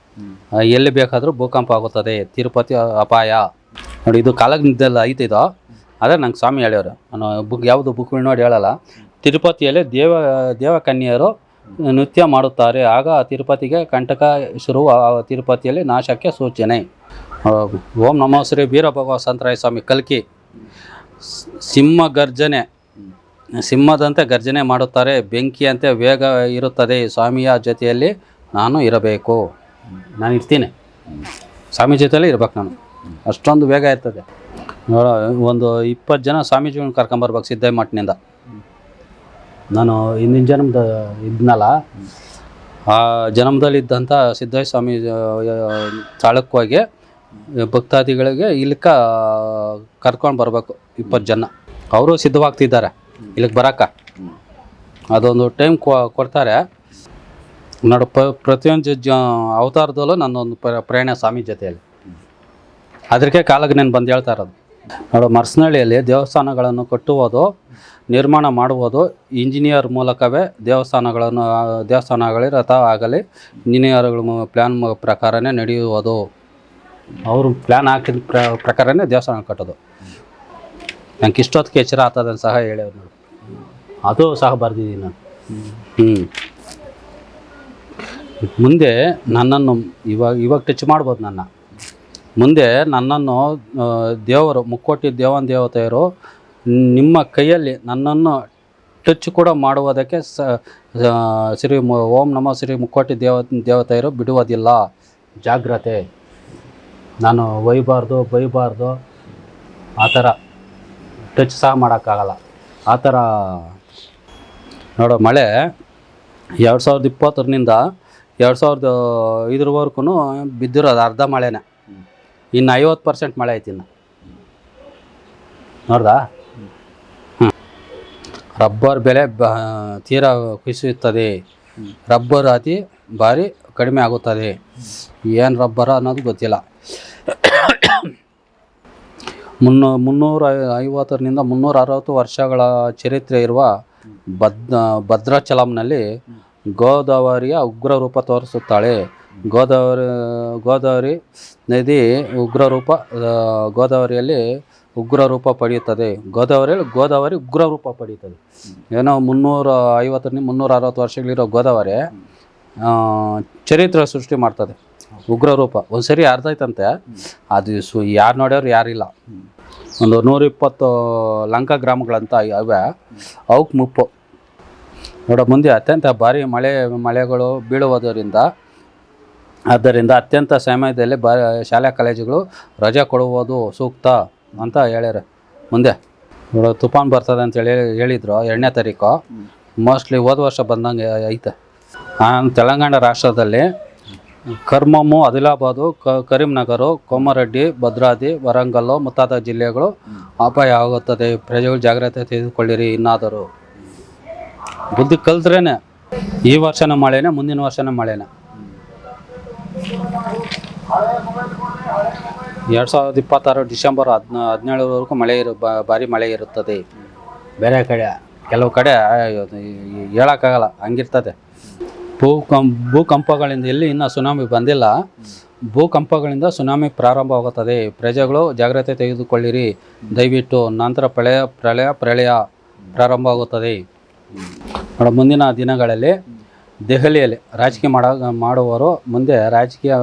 ಎಲ್ಲಿ ಬೇಕಾದರೂ ಭೂಕಂಪ ಆಗುತ್ತದೆ. ತಿರುಪತಿ ಅಪಾಯ ನೋಡಿ. ಇದು ಕಾಲಜ್ಞಾನದಲ್ಲಿ ಐತೆ ಇದು. ಅದೇ ನಂಗೆ ಸ್ವಾಮಿ ಹೇಳ್ಯವ್ರು. ನಾನು ಯಾವುದು ಬುಕ್ ನೋಡಿ ಹೇಳಲ್ಲ. ತಿರುಪತಿಯಲ್ಲಿ ದೇವಕನ್ಯರು ನೃತ್ಯ ಮಾಡುತ್ತಾರೆ. ಆಗ ತಿರುಪತಿಗೆ ಕಂಟಕ ಶುರು. ತಿರುಪತಿಯಲ್ಲಿ ನಾಶಕ್ಕೆ ಸೂಚನೆ. ಓಂ ನಮೋ ಶ್ರೀ ವೀರಭಗವ ಸಂತರಾಯ ಸ್ವಾಮಿ ಕಲ್ಕಿ. ಸಿಂಹ ಗರ್ಜನೆ, ಸಿಂಹದಂತೆ ಗರ್ಜನೆ ಮಾಡುತ್ತಾರೆ. ಬೆಂಕಿಯಂತೆ ವೇಗ ಇರುತ್ತದೆ. ಸ್ವಾಮಿಯ ಜೊತೆಯಲ್ಲಿ ನಾನು ಇರಬೇಕು. ನಾನು ಇರ್ತೀನಿ, ಸ್ವಾಮಿ ಜೊತೆಯಲ್ಲಿ ಇರ್ಬೇಕು. ನಾನು ಅಷ್ಟೊಂದು ವೇಗ ಇರ್ತದೆ. ಒಂದು 20 ಜನ ಸ್ವಾಮೀಜಿಗಳನ್ನ ಕರ್ಕೊಂಬರ್ಬೇಕು ಸಿದ್ದಯ್ಯ ಮಠನಿಂದ. ನಾನು ಹಿಂದಿನ ಜನ್ಮದ ಇದ್ನಲ್ಲ, ಆ ಜನ್ಮದಲ್ಲಿದ್ದಂಥ ಸಿದ್ದಯ್ಯ ಸ್ವಾಮಿ ಚಾಳಕ್ವಾಗಿ ಭಕ್ತಾದಿಗಳಿಗೆ ಇಲ್ಲಿಕ ಕರ್ಕೊಂಡು ಬರಬೇಕು 20 ಜನ. ಅವರು ಸಿದ್ಧವಾಗ್ತಿದ್ದಾರೆ ಇಲ್ಲಿಗೆ ಬರೋಕ್ಕೆ. ಅದೊಂದು ಟೈಮ್ ಕೊಡ್ತಾರೆ ನೋಡು. ಪ್ರತಿಯೊಂದು ಅವತಾರದಲ್ಲೂ ನನ್ನೊಂದು ಪ್ರಯಾಣ ಸ್ವಾಮಿ ಜೊತೆಯಲ್ಲಿ. ಅದಕ್ಕೆ ಕಾಲಕ್ಕೆ ನಾನು ಬಂದು ಹೇಳ್ತಾ ಇರೋದು ನೋಡು. ಮರ್ಸನಹಳ್ಳಿಯಲ್ಲಿ ದೇವಸ್ಥಾನಗಳನ್ನು ಕಟ್ಟುವುದು, ನಿರ್ಮಾಣ ಮಾಡುವುದು ಇಂಜಿನಿಯರ್ ಮೂಲಕವೇ. ದೇವಸ್ಥಾನಗಳಲ್ಲಿ ರಥ ಆಗಲಿ ಇಂಜಿನಿಯರ್ಗಳ ಪ್ಲ್ಯಾನ್ ಪ್ರಕಾರನೇ ನಡೆಯುವುದು. ಅವರು ಪ್ಲ್ಯಾನ್ ಹಾಕಿದ ಪ್ರಕಾರನೇ ದೇವಸ್ಥಾನ ಕಟ್ಟೋದು. ನಂಗೆ ಇಷ್ಟೊತ್ತಿಗೆ ಎಚ್ಚರ ಆಗ್ತದಂತ ಸಹ ಹೇಳ್ಯವ್ರು ನೋಡಿ. ಅದು ಸಹ ಬರೆದಿದ್ದೀನಿ ನಾನು. ಮುಂದೆ ನನ್ನನ್ನು ಇವಾಗ ಟಚ್ ಮಾಡ್ಬೋದು. ಮುಂದೆ ನನ್ನನ್ನು ದೇವರು, ಮುಕ್ಕೋಟಿ ದೇವತೆಯರು ನಿಮ್ಮ ಕೈಯಲ್ಲಿ ನನ್ನನ್ನು ಟಚ್ ಕೂಡ ಮಾಡುವುದಕ್ಕೆ ಶ್ರೀ ಓಂ ನಮೋ ಶ್ರೀ ಮುಕ್ಕೋಟಿ ದೇವತೆಯರು ಬಿಡುವುದಿಲ್ಲ. ಜಾಗ್ರತೆ. ನಾನು ಬೈಬಾರ್ದು ಆ ಥರ ಟಚ್ ಸಹ ಮಾಡೋಕ್ಕಾಗಲ್ಲ. ಆ ಥರ ನೋಡೋ. ಮಳೆ 2020ರಿಂದ 2005ವರೆಗೂ ಬಿದ್ದಿರೋದು ಅರ್ಧ ಮಳೆನೇ. ಇನ್ನು 50% ಮಳೆ ಐತಿ ಇನ್ನು. ನೋಡ್ದಾ? ರಬ್ಬರ್ ಬೆಲೆ ತೀರಾ ಕುಸಿಯುತ್ತದೆ. ರಬ್ಬರ್ ಅತಿ ಭಾರಿ ಕಡಿಮೆ ಆಗುತ್ತದೆ. ಏನು ರಬ್ಬರ ಅನ್ನೋದು ಗೊತ್ತಿಲ್ಲ. 350ರಿಂದ 360 ವರ್ಷಗಳ ಚರಿತ್ರೆ ಇರುವ ಭದ್ರಾಚಲಂನಲ್ಲಿ ಗೋದಾವರಿಯ ಉಗ್ರ ರೂಪ ತೋರಿಸುತ್ತಾಳೆ. ಗೋದಾವರಿ ನದಿ ಗೋದಾವರಿಯಲ್ಲಿ ಉಗ್ರ ರೂಪ ಪಡೆಯುತ್ತದೆ. ಗೋದಾವರಿ ಉಗ್ರ ರೂಪ ಪಡೆಯುತ್ತದೆ. ಏನೋ 350ರಿಂದ 360 ವರ್ಷಗಳಿರೋ ಗೋದಾವರಿ ಚರಿತ್ರೆ ಸೃಷ್ಟಿ ಮಾಡ್ತದೆ. ಉಗ್ರ ರೂಪ ಒಂದ್ಸರಿ ಅರ್ಧೈತಂತೆ. ಅದು ಯಾರು ನೋಡ್ಯವ್ರು ಯಾರಿಲ್ಲ. ಒಂದು 120 ಲಂಕಾ ಗ್ರಾಮಗಳಂತ ಅವೆ. ಅವಕ್ಕೆ ಮುಪ್ಪು ನೋಡೋ. ಮುಂದೆ ಅತ್ಯಂತ ಭಾರಿ ಮಳೆಗಳು ಬೀಳುವುದರಿಂದ ಅತ್ಯಂತ ಸಮಯದಲ್ಲಿ ಶಾಲಾ ಕಾಲೇಜುಗಳು ರಜೆ ಕೊಡುವುದು ಸೂಕ್ತ ಅಂತ ಹೇಳ್ಯಾರ. ಮುಂದೆ ನೋಡೋ ತುಫಾನ್ ಬರ್ತದೆ ಅಂತೇಳಿ ಹೇಳಿದ್ರು 2ನೇ ತಾರೀಕು. ಮೋಸ್ಟ್ಲಿ ಹೋದ ವರ್ಷ ಬಂದಂಗೆ ಐತೆ. ತೆಲಂಗಾಣ ರಾಷ್ಟ್ರದಲ್ಲಿ ಖರ್ಮಮ್ಮು, ಆದಿಲಾಬಾದು, ಕರೀಂನಗರ, ಕೊಮರೆಡ್ಡಿ, ಭದ್ರಾದ್ರಿ, ವರಂಗಲ್ ಮುಂತಾದ ಜಿಲ್ಲೆಗಳು ಅಪಾಯ ಆಗುತ್ತದೆ. ಪ್ರಜೆಗಳು ಜಾಗ್ರತೆ ತೆಗೆದುಕೊಳ್ಳಿರಿ. ಇನ್ನಾದರೂ ಬುದ್ಧಿ ಕಲ್ತ್ರೇನೆ ಈ ವರ್ಷನ ಮಳೆನೇ, ಮುಂದಿನ ವರ್ಷನ ಮಳೆನೇ. 2026 ಡಿಸೆಂಬರ್ 17ವರೆಗೂ ಭಾರಿ ಮಳೆ ಇರುತ್ತದೆ. ಬೇರೆ ಕಡೆ ಕೆಲವು ಕಡೆ ಹೇಳೋಕ್ಕಾಗಲ್ಲ, ಹಂಗಿರ್ತದೆ. ಭೂಕಂಪಗಳಿಂದ ಎಲ್ಲಿ ಇನ್ನೂ ಸುನಾಮಿ ಬಂದಿಲ್ಲ. ಭೂಕಂಪಗಳಿಂದ ಸುನಾಮಿ ಪ್ರಾರಂಭವಾಗುತ್ತದೆ. ಪ್ರಜೆಗಳು ಜಾಗ್ರತೆ ತೆಗೆದುಕೊಳ್ಳಿರಿ ದಯವಿಟ್ಟು. ನಂತರ ಪ್ರಳಯ ಪ್ರಾರಂಭವಾಗುತ್ತದೆ. ಮುಂದಿನ ದಿನಗಳಲ್ಲಿ ದೆಹಲಿಯಲ್ಲಿ ರಾಜಕೀಯ ಮಾಡುವವರು ಮುಂದೆ ರಾಜಕೀಯ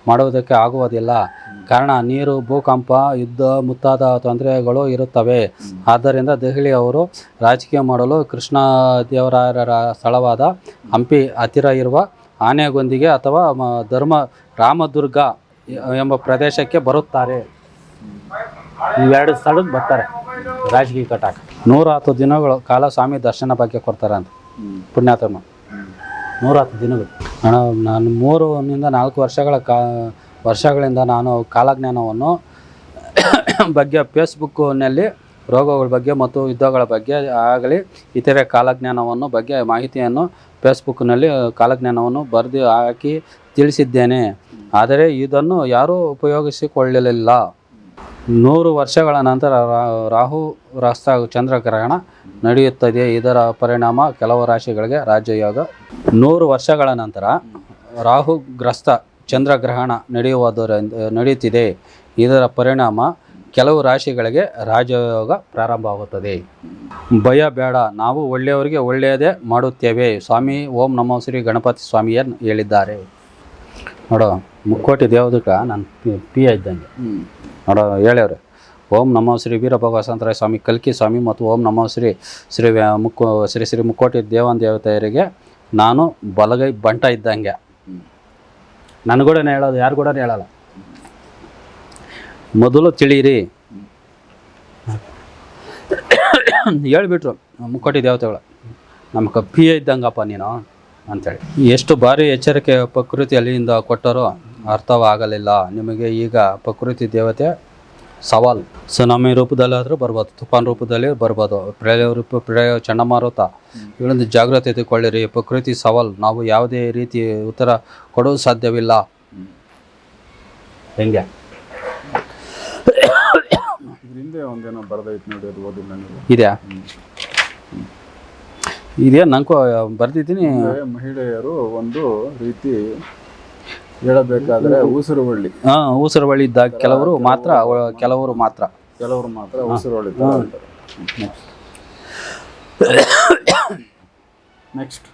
ಮಾಡುವುದಕ್ಕೆ ಆಗುವುದಿಲ್ಲ. ಕಾರಣ ನೀರು, ಭೂಕಂಪ, ಯುದ್ಧ ಮುಂತಾದ ತೊಂದರೆಗಳು ಇರುತ್ತವೆ. ಆದ್ದರಿಂದ ದೆಹಲಿಯವರು ರಾಜಕೀಯ ಮಾಡಲು ಕೃಷ್ಣ ದೇವರಾಯರ ಸ್ಥಳವಾದ ಹಂಪಿ ಹತ್ತಿರ ಇರುವ ಆನೆಗೊಂದಿಗೆ ಅಥವಾ ರಾಮದುರ್ಗ ಎಂಬ ಪ್ರದೇಶಕ್ಕೆ ಬರುತ್ತಾರೆ. ಇವೆರಡು ಸ್ಥಳಕ್ಕೆ ಬರ್ತಾರೆ ರಾಜಕೀಯ ಕಟ್ಟಾಕ. 110 ದಿನಗಳ ಕಾಲ ಸ್ವಾಮಿ ದರ್ಶನ ಬಗ್ಗೆ ಕೊಡ್ತಾರೆ ಅಂತ ಪುಣ್ಯಾತ್ಮ. 110 ದಿನಗಳು. ಅಣ್ಣ ನಾನು 3 ರಿಂದ 4 ವರ್ಷಗಳಿಂದ ನಾನು ಕಾಲಜ್ಞಾನವನ್ನು ಬಗ್ಗೆ ಫೇಸ್ಬುಕ್ನಲ್ಲಿ ರೋಗಗಳ ಬಗ್ಗೆ ಮತ್ತು ಯುದ್ಧಗಳ ಬಗ್ಗೆ ಆಗಲಿ ಇತರೆ ಕಾಲಜ್ಞಾನವನ್ನು ಬಗ್ಗೆ ಮಾಹಿತಿಯನ್ನು ಫೇಸ್ಬುಕ್ನಲ್ಲಿ ಕಾಲಜ್ಞಾನವನ್ನು ಬರೆದು ಹಾಕಿ ತಿಳಿಸಿದ್ದೇನೆ. ಆದರೆ ಇದನ್ನು ಯಾರೂ ಉಪಯೋಗಿಸಿಕೊಳ್ಳಲಿಲ್ಲ. 100 ವರ್ಷಗಳ ನಂತರ ರಾಹು ಗ್ರಸ್ತ ಚಂದ್ರಗ್ರಹಣ ನಡೆಯುತ್ತದೆ. ಇದರ ಪರಿಣಾಮ ಕೆಲವು ರಾಶಿಗಳಿಗೆ ರಾಜಯೋಗ. 100 ವರ್ಷಗಳ ನಂತರ ರಾಹು ಗ್ರಸ್ತ ಚಂದ್ರಗ್ರಹಣ ನಡೆಯುತ್ತಿದೆ. ಇದರ ಪರಿಣಾಮ ಕೆಲವು ರಾಶಿಗಳಿಗೆ ರಾಜಯೋಗ ಪ್ರಾರಂಭವಾಗುತ್ತದೆ. ಭಯ ಬೇಡ, ನಾವು ಒಳ್ಳೆಯವರಿಗೆ ಒಳ್ಳೆಯದೇ ಮಾಡುತ್ತೇವೆ. ಸ್ವಾಮಿ ಓಂ ನಮೋ ಶ್ರೀ ಗಣಪತಿ ಸ್ವಾಮಿಯನ್ ಹೇಳಿದ್ದಾರೆ. ನೋಡೋ ಮುಕ್ಕೋಟಿ ದೇವದಕ್ಕೆ ನಾನು ಪಿ ಇದ್ದಂಗೆ ನೋಡೋ ಹೇಳ್ಯವ್ರೆ. ಓಂ ನಮೋ ಶ್ರೀ ವೀರಭಗವಾಸಂತರಾಯ ಸ್ವಾಮಿ ಕಲ್ಕಿ ಸ್ವಾಮಿ ಮತ್ತು ಓಂ ನಮೋ ಶ್ರೀ ಶ್ರೀ ಮುಕ್ಕೋಟಿ ದೇವತೆಯರಿಗೆ ನಾನು ಬಲಗೈ ಬಂಟ ಇದ್ದಂಗೆ. ನನಗೂಡ ಹೇಳೋದು, ಯಾರು ಕೂಡ ಹೇಳಲ್ಲ. ಮೊದಲು ತಿಳಿಯಿರಿ ಹೇಳ್ಬಿಟ್ರು ಮುಕ್ಕೋಟಿ ದೇವತೆಗಳು, ನಮ್ಮ ಕಪ್ಪಿ ಇದ್ದಂಗಪ್ಪ ನೀನು ಅಂಥೇಳಿ. ಎಷ್ಟು ಬಾರಿ ಎಚ್ಚರಿಕೆ ಪ್ರಕೃತಿ ಅಲ್ಲಿಂದ ಕೊಟ್ಟರೂ ಅರ್ಥವಾಗಲಿಲ್ಲ ನಿಮಗೆ. ಈಗ ಪ್ರಕೃತಿ ದೇವತೆ ಸವಾಲ್ ಸುನಾಮಿ ರೂಪದಲ್ಲಾದರೂ ಬರ್ಬೋದು, ತುಫಾನ್ ರೂಪದಲ್ಲಿ ಬರ್ಬೋದು, ಪ್ರಳಯ ಚಂಡಮಾರುತ, ಇಳಿದು ಜಾಗೃತಿ ತೆಗೆದುಕೊಳ್ಳಿರಿ. ಪ್ರಕೃತಿ ಸವಾಲ್, ನಾವು ಯಾವುದೇ ರೀತಿ ಉತ್ತರ ಕೊಡೋದು ಸಾಧ್ಯವಿಲ್ಲ. ಹೆಂಗೆ ಹಿಂದೆ ಒಂದೇನೋ ಬರೆದೈತೆ ನೋಡಿ, ಅದು ಓದಿಲ್ಲ ನೀವು? ಇದೆಯಾ? ಇದೇ ನಂಗೂ ಬರ್ದಿದ್ದೀನಿ. ಮಹಿಳೆಯರು ಒಂದು ರೀತಿ ಹೇಳಬೇಕಾದ್ರೆ ಊಸುರುವಳ್ಳಿ. ಊಸರವಳ್ಳಿ ಇದ್ದಾಗ ಕೆಲವರು ಮಾತ್ರ ಊಸುರುವಳ್ಳಿ. ನೆಕ್ಸ್ಟ್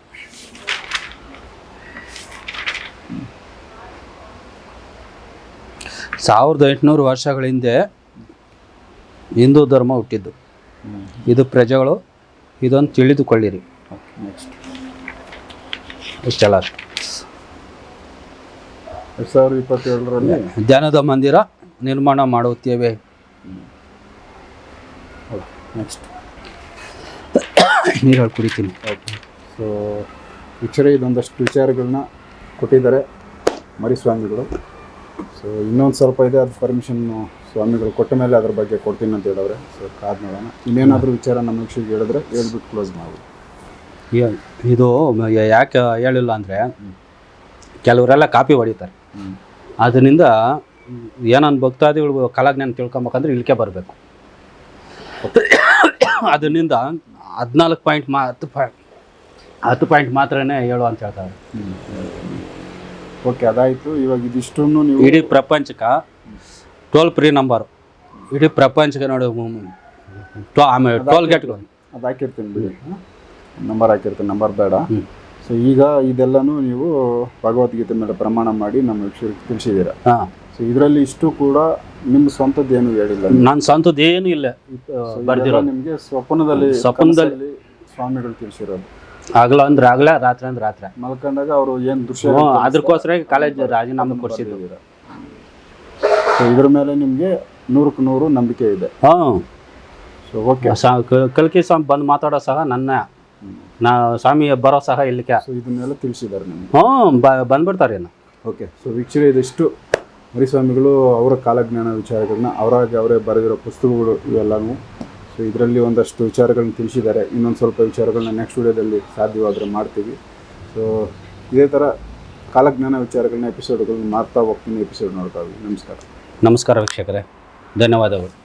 1800 ವರ್ಷಗಳ ಹಿಂದೆ ಹಿಂದೂ ಧರ್ಮ ಹುಟ್ಟಿದ್ದು. ಇದು ಪ್ರಜೆಗಳು ಇದನ್ನು ತಿಳಿದುಕೊಳ್ಳಿರಿ. ಇಷ್ಟೆಲ್ಲ ಅಷ್ಟು. 2027ರಲ್ಲಿ ಧ್ಯಾನದ ಮಂದಿರ ನಿರ್ಮಾಣ ಮಾಡುತ್ತೇವೆ. ನೆಕ್ಸ್ಟ್ ನೀರು ಕುಡಿತೀನಿ. ಸೊ ವೀಕ್ಷರೇ, ಇದೊಂದಷ್ಟು ವಿಚಾರಗಳನ್ನ ಕೊಟ್ಟಿದ್ದಾರೆ ಮರಿಸ್ವಾಮಿಗಳು. ಸೊ ಇನ್ನೊಂದು ಸ್ವಲ್ಪ ಇದೆ, ಅದು ಪರ್ಮಿಷನ್ನು ಸ್ವಾಮಿಗಳು ಕೊಟ್ಟ ಮೇಲೆ ಅದ್ರ ಬಗ್ಗೆ ಕೊಡ್ತೀನಿ ಅಂತ ಹೇಳವ್ರೆ. ಸೊ ಕಾದು ನೋಡೋಣ. ಇನ್ನೇನಾದರೂ ವಿಚಾರ ನಮ್ಮ ವೀಕ್ಷಕರಿಗೆ ಹೇಳಿದ್ರೆ ಹೇಳ್ಬಿಟ್ಟು ಕ್ಲೋಸ್ ಮಾಡಿ. ಇದು ಯಾಕೆ ಹೇಳಿಲ್ಲ ಅಂದರೆ, ಕೆಲವರೆಲ್ಲ ಕಾಪಿ ಹೊಡಿತಾರೆ. ಅದರಿಂದ ಏನನ್ನ ಭಕ್ತಾದಿಗಳು ಕಾಲಜ್ಞಾನ ತಿಳ್ಕೊಬೇಕಂದ್ರೆ ಇಲ್ಲಿಗೆ ಬರಬೇಕು. ಅದರಿಂದ 14 ಪಾಯಿಂಟ್ 10 ಪಾಯಿಂಟ್ ಮಾತ್ರನೇ ಹೇಳು ಅಂತ ಹೇಳ್ತಾರೆ. ಓಕೆ, ಅದಾಯಿತು. ಇವಾಗ ಇದಿಷ್ಟನ್ನು ನೀವು ಇಡೀ ಪ್ರಪಂಚಕ್ಕೆ ಟೋಲ್ ಫ್ರೀ ನಂಬರು, ಇಡೀ ಪ್ರಪಂಚಕ್ಕೆ ನೋಡಿ. ಆಮೇಲೆ ಟೋಲ್ ಗೇಟ್ಗಳು ಅದು ಹಾಕಿರ್ತೀನಿ ಬಿಡಿ, ನಂಬರ್ ಹಾಕಿರ್ತೀನಿ, ನಂಬರ್ ಬೇಡ. ಸೊ ಈಗ ಇದೆಲ್ಲನೂ ನೀವು ಭಗವದ್ಗೀತೆ ಮೇಲೆ ಪ್ರಮಾಣ ಮಾಡಿ ನಮ್ಮ ವೀಕ್ಷಕರಿಗೆ ತಿಳಿಸಿದ್ದೀರಾ. ಸೊ ಇದರಲ್ಲಿ ಇಷ್ಟು ಕೂಡ ನಿಮ್ಮ ಸ್ವಂತದ್ದು ಏನು ಹೇಳಿಲ್ಲ? ನನ್ನ ಸ್ವಂತದ್ದು ಏನು ಇಲ್ಲ. ಬರ್ದಿರೋ ನಿಮಗೆ ಸ್ವಪ್ನದಲ್ಲಿ ಸ್ವಾಮಿಗಳು ತಿಳಿಸಿರೋದು. ಆಗಲ್ಲ ಅಂದ್ರೆ ಆಗಲ್ಲ, ರಾತ್ರಿ ಅಂದ್ರೆ ರಾತ್ರಿ ಮಲ್ಕೊಂಡಾಗ ಅವರು ಏನು ದೃಶ್ಯ, ಅದಕ್ಕೋಸ್ಕರ ಕಾಲೇಜ್ ರಾಜೀನಾಮೆ ಕೊಡಿಸಿದ್ರು. ಸೊ ಇದ್ರ ಮೇಲೆ ನಿಮಗೆ 100ಕ್ಕೆ 100 ನಂಬಿಕೆ ಇದೆ. ಸೊ ಓಕೆ, ಕಲ್ಕಿ ಸ್ವಾಮಿ ಬಂದು ಮಾತಾಡೋ ಸಹ ನಾ ಸ್ವಾಮಿ ಬರೋ ಸಹ ಇಲ್ಲಿಗೆ. ಸೊ ಇದನ್ನೆಲ್ಲ ತಿಳಿಸಿದ್ದಾರೆ ನಿಮಗೆ. ಬಂದ್ಬಿಡ್ತಾರೆ. ಓಕೆ, ಸೊ ವೀಕ್ಷಕರೇ, ಇದಿಷ್ಟು ಮರಿಸ್ವಾಮಿಗಳು ಅವರ ಕಾಲಜ್ಞಾನ ವಿಚಾರಗಳನ್ನ ಅವರೇ ಬರೆದಿರೋ ಪುಸ್ತಕಗಳು ಇವೆಲ್ಲವೂ. ಸೊ ಇದರಲ್ಲಿ ಒಂದಷ್ಟು ವಿಚಾರಗಳನ್ನ ತಿಳಿಸಿದ್ದಾರೆ. ಇನ್ನೊಂದು ಸ್ವಲ್ಪ ವಿಚಾರಗಳನ್ನ ನೆಕ್ಸ್ಟ್ ವಿಡಿಯೋದಲ್ಲಿ ಸಾಧ್ಯವಾದರೆ ಮಾಡ್ತೀವಿ. ಸೊ ಇದೇ ಥರ ಕಾಲಜ್ಞಾನ ವಿಚಾರಗಳನ್ನ ಎಪಿಸೋಡ್ಗಳನ್ನ ಮಾಡ್ತಾ ಹೋಗ್ತೀನಿ. ಎಪಿಸೋಡ್ ನೋಡ್ತಾ ಹೋಗಿ. ನಮಸ್ಕಾರ ವೀಕ್ಷಕರೇ, ಧನ್ಯವಾದಗಳು.